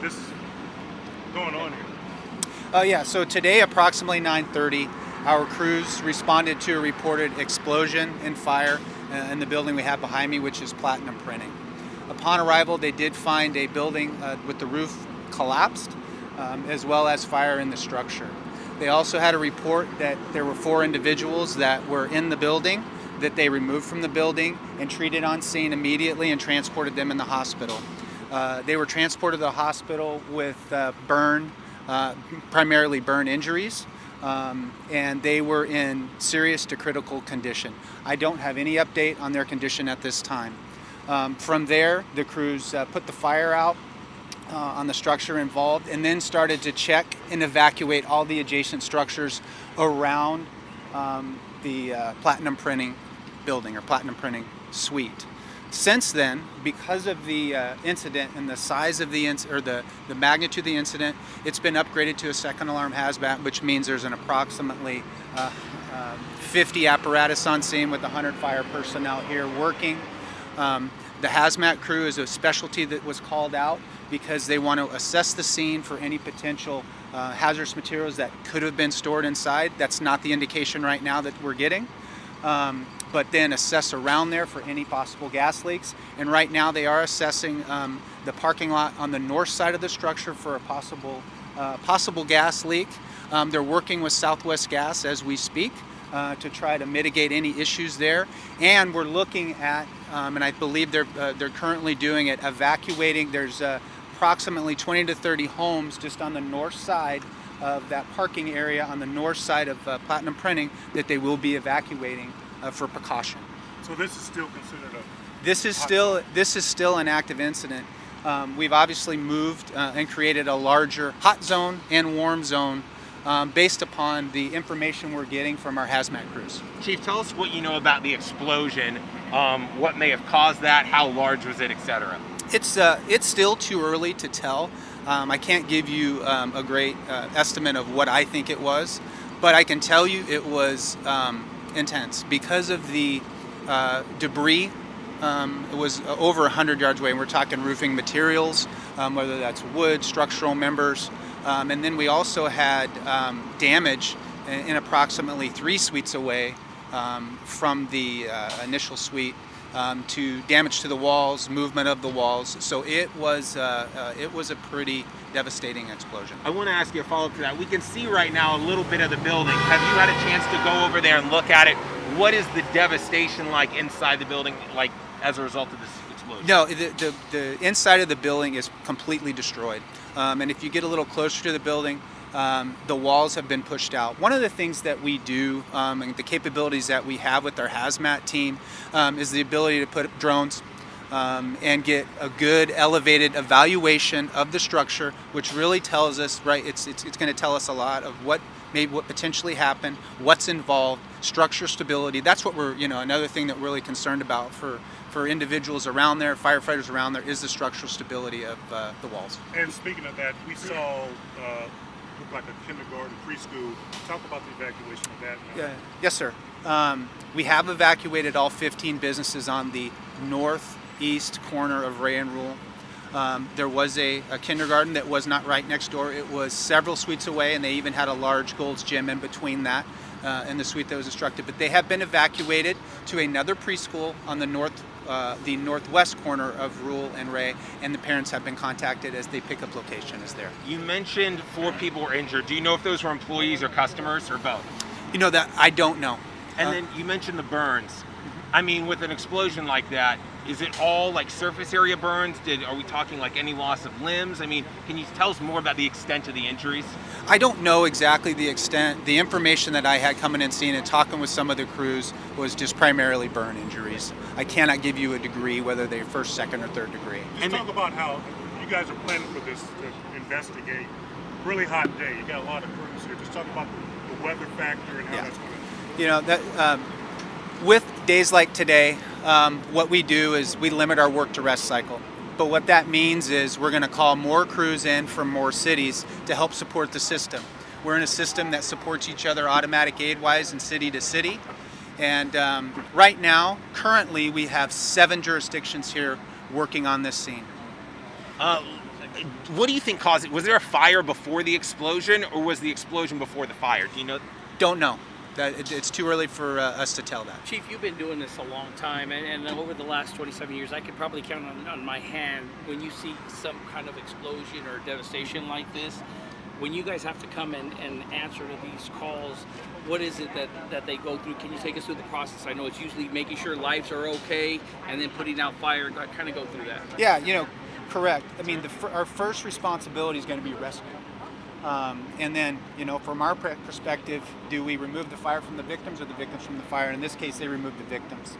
This going on here? Yeah, so today, approximately 9:30, our crews responded to a reported explosion and fire in the building we have behind me, which is Platinum Printing. Upon arrival, they did find a building with the roof collapsed, as well as fire in the structure. They also had a report that there were 4 individuals that were in the building that they removed from the building and treated on scene immediately and transported them in the hospital. They were transported to the hospital with primarily burn injuries, and they were in serious to critical condition. I don't have any update on their condition at this time. From there, the crews put the fire out on the structure involved and then started to check and evacuate all the adjacent structures around the Platinum Printing building or Platinum Printing suite. Since then, because of the incident and the size of the the magnitude of the incident, it's been upgraded to a second alarm hazmat, which means there's an approximately 50 apparatus on scene with 100 fire personnel here working. The hazmat crew is a specialty that was called out because they want to assess the scene for any potential hazardous materials that could have been stored inside. That's not the indication right now that we're getting. But then assess around there for any possible gas leaks. And right now they are assessing the parking lot on the north side of the structure for a possible gas leak. They're working with Southwest Gas as we speak to try to mitigate any issues there. And we're looking at, and I believe they're currently doing it, evacuating. There's approximately 20 to 30 homes just on the north side of that parking area on the north side of Platinum Printing that they will be evacuating for precaution. So this is still considered a This is still an active incident. We've obviously moved and created a larger hot zone and warm zone based upon the information we're getting from our hazmat crews. Chief, tell us what you know about the explosion, what may have caused that, how large was it, etc. It's still too early to tell. I can't give you a great estimate of what I think it was, but I can tell you it was intense because of the debris. It was over 100 yards away, and we're talking roofing materials, whether that's wood, structural members, and then we also had damage in approximately 3 suites away from the initial suite. To damage to the walls, movement of the walls. So it was a pretty devastating explosion. I want to ask you a follow-up to that. We can see right now a little bit of the building. Have you had a chance to go over there and look at it? What is the devastation like inside the building, like as a result of this explosion? No, the inside of the building is completely destroyed. And if you get a little closer to the building, the walls have been pushed out. One of the things that we do, and the capabilities that we have with our hazmat team, is the ability to put drones and get a good elevated evaluation of the structure, which really tells us, right, it's going to tell us a lot of what potentially happened, what's involved, structure stability. That's what we're, another thing that we're really concerned about for individuals around there, firefighters around there, is the structural stability of the walls. And speaking of that, we saw looked like a kindergarten, preschool. Talk about the evacuation of that. Yeah. Yes, sir. We have evacuated all 15 businesses on the northeast corner of Ray and Rule. There was a kindergarten that was not right next door. It was several suites away, and they even had a large Gold's Gym in between that and the suite that was instructed. But they have been evacuated to another preschool on the northwest corner of Rule and Ray, and the parents have been contacted as the pickup location is there. You mentioned 4 people were injured. Do you know if those were employees or customers or both? That I don't know. And then you mentioned the burns. I mean, with an explosion like that, is it all like surface area burns? Are we talking like any loss of limbs? I mean, can you tell us more about the extent of the injuries? I don't know exactly the extent. The information that I had coming in, seeing and talking with some of the crews was just primarily burn injuries. I cannot give you a degree, whether they're first, second, or third degree. Just talk about how you guys are planning for this to investigate. Really hot day. You got a lot of crews here. Just talk about the weather factor and how that's going to. With days like today, what we do is we limit our work to rest cycle. But what that means is we're going to call more crews in from more cities to help support the system. We're in a system that supports each other automatic aid-wise and city to city. And right now, currently, we have 7 jurisdictions here working on this scene. What do you think caused it? Was there a fire before the explosion, or was the explosion before the fire? Do you know? Don't know. It's too early for us to tell that. Chief, you've been doing this a long time, and over the last 27 years, I could probably count on my hand when you see some kind of explosion or devastation like this. When you guys have to come and answer to these calls, what is it that they go through? Can you take us through the process? I know it's usually making sure lives are okay and then putting out fire. Kind of go through that. Yeah, correct. I mean, our first responsibility is going to be rescue. And then, from our perspective, do we remove the fire from the victims or the victims from the fire? In this case, they removed the victims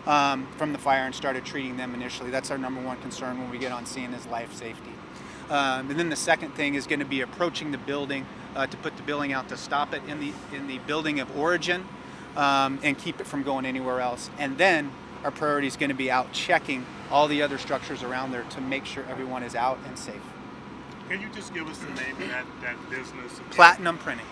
from the fire and started treating them initially. That's our number one concern when we get on scene, is life safety. And then the second thing is going to be approaching the building to put the building out, to stop it in the building of origin and keep it from going anywhere else. And then our priority is going to be out checking all the other structures around there to make sure everyone is out and safe. Can you just give us the name of that business? Platinum Printing.